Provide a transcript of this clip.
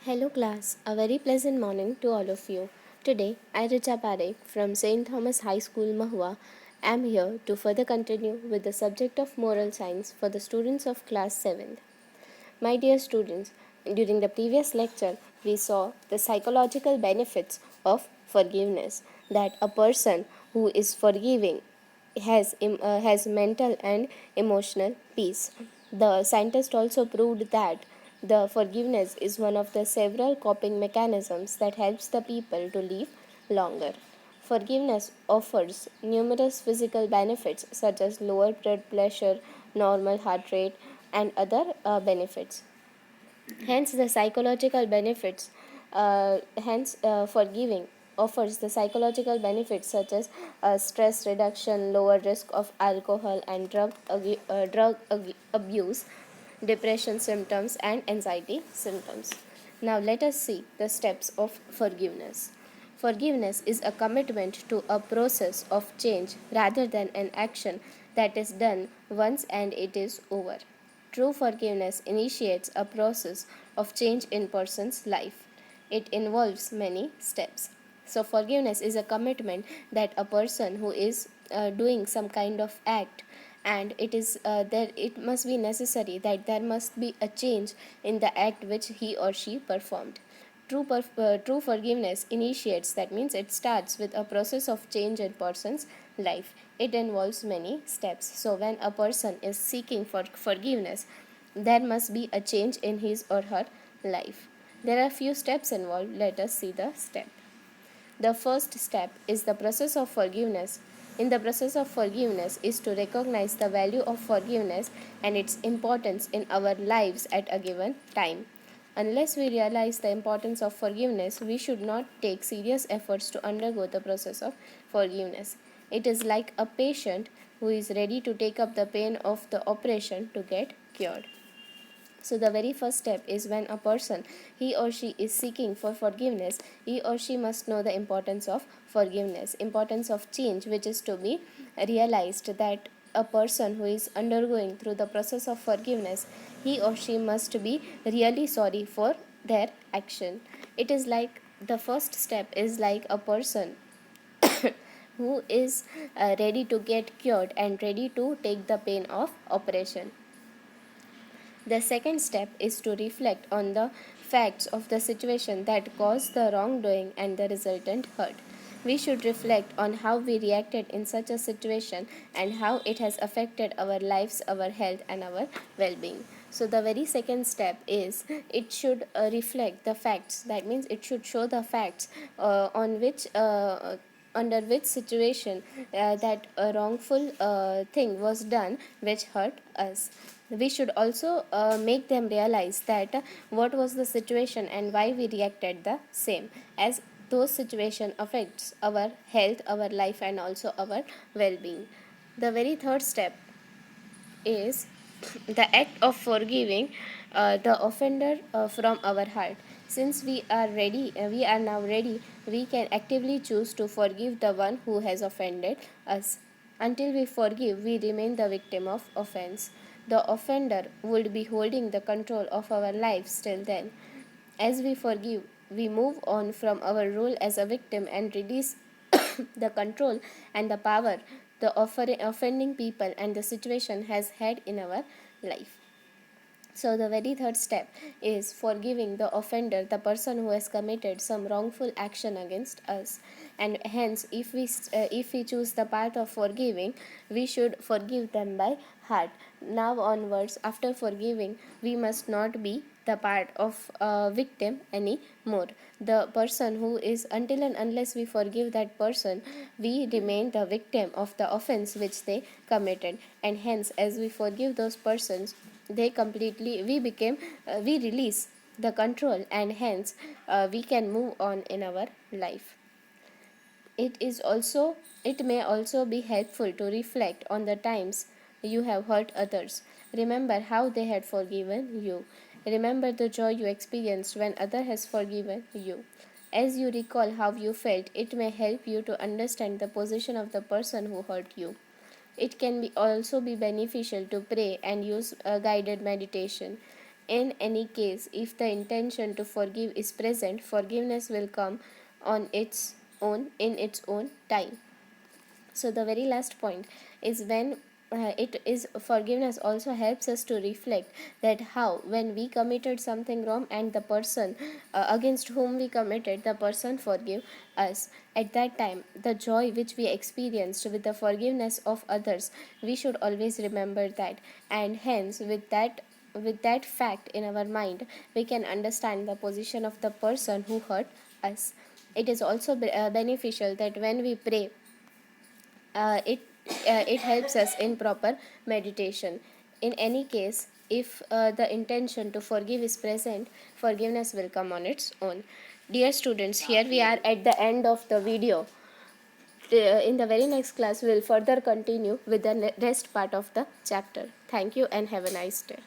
Hello class, a very pleasant morning to all of you. Today, I Richa Parekh from St. Thomas High School, Mahua, am here to further continue with the subject of moral science for the students of class 7th. My dear students, during the previous lecture, we saw the psychological benefits of forgiveness, that a person who is forgiving has mental and emotional peace. The scientist also proved that the forgiveness is one of the several coping mechanisms that helps the people to live longer. Forgiveness offers numerous physical benefits such as lower blood pressure, normal heart rate, and other benefits. Hence, the psychological benefits, forgiving offers the psychological benefits such as stress reduction, lower risk of alcohol and drug abuse, depression symptoms, and anxiety symptoms. Now, let us see the steps of forgiveness. Forgiveness is a commitment to a process of change rather than an action that is done once and it is over. True forgiveness initiates a process of change in person's life. It involves many steps. So forgiveness is a commitment that a person who is doing some kind of act, and it must be necessary that there must be a change in the act which he or she performed. True forgiveness initiates, that means it starts with a process of change in person's life. It involves many steps. So when a person is seeking for forgiveness, there must be a change in his or her life. There are few steps involved. Let us see the step. The first step is the process of forgiveness. In the process of forgiveness is to recognize the value of forgiveness and its importance in our lives at a given time. Unless we realize the importance of forgiveness, we should not take serious efforts to undergo the process of forgiveness. It is like a patient who is ready to take up the pain of the operation to get cured. So the very first step is when a person, he or she is seeking for forgiveness, he or she must know the importance of forgiveness, importance of change, which is to be realized, that a person who is undergoing through the process of forgiveness, he or she must be really sorry for their action. It is like the first step is like a person who is ready to get cured and ready to take the pain of operation. The second step is to reflect on the facts of the situation that caused the wrongdoing and the resultant hurt. We should reflect on how we reacted in such a situation and how it has affected our lives, our health, and our well being. So, the very second step is it should reflect the facts. That means it should show the facts on which under which situation that a wrongful thing was done which hurt us. We should also make them realize that what was the situation and why we reacted the same, as those situation affects our health, our life, and also our well-being. The very third step is the act of forgiving the offender from our heart. Since we are now ready, we can actively choose to forgive the one who has offended us. Until we forgive, we remain the victim of offense. The offender would be holding the control of our lives till then. As we forgive, we move on from our role as a victim and release the control and the power the offending people and the situation has had in our life. So, the very third step is forgiving the offender, the person who has committed some wrongful action against us. And hence, if we choose the path of forgiving, we should forgive them by heart. Now onwards, after forgiving, we must not be the part of a victim anymore. The person who is, until and unless we forgive that person, we remain the victim of the offense which they committed. And hence, as we forgive those persons, we release the control, and hence we can move on in our life. It may also be helpful to reflect on the times you have hurt others. Remember how they had forgiven you. Remember the joy you experienced when other has forgiven you. As you recall how you felt, it may help you to understand the position of the person who hurt you. It can also be beneficial to pray and use a guided meditation. In any case, if the intention to forgive is present, forgiveness will come on its own in its own time. So the very last point is when it is forgiveness also helps us to reflect that how when we committed something wrong and the person against whom we committed, the person forgive us, at that time the joy which we experienced with the forgiveness of others, we should always remember that. And hence with that fact in our mind, we can understand the position of the person who hurt us. It is also beneficial that when we pray, it helps us in proper meditation. In any case, if the intention to forgive is present, forgiveness will come on its own. Dear students, here we are at the end of the video. In the very next class, we will further continue with the rest part of the chapter. Thank you and have a nice day.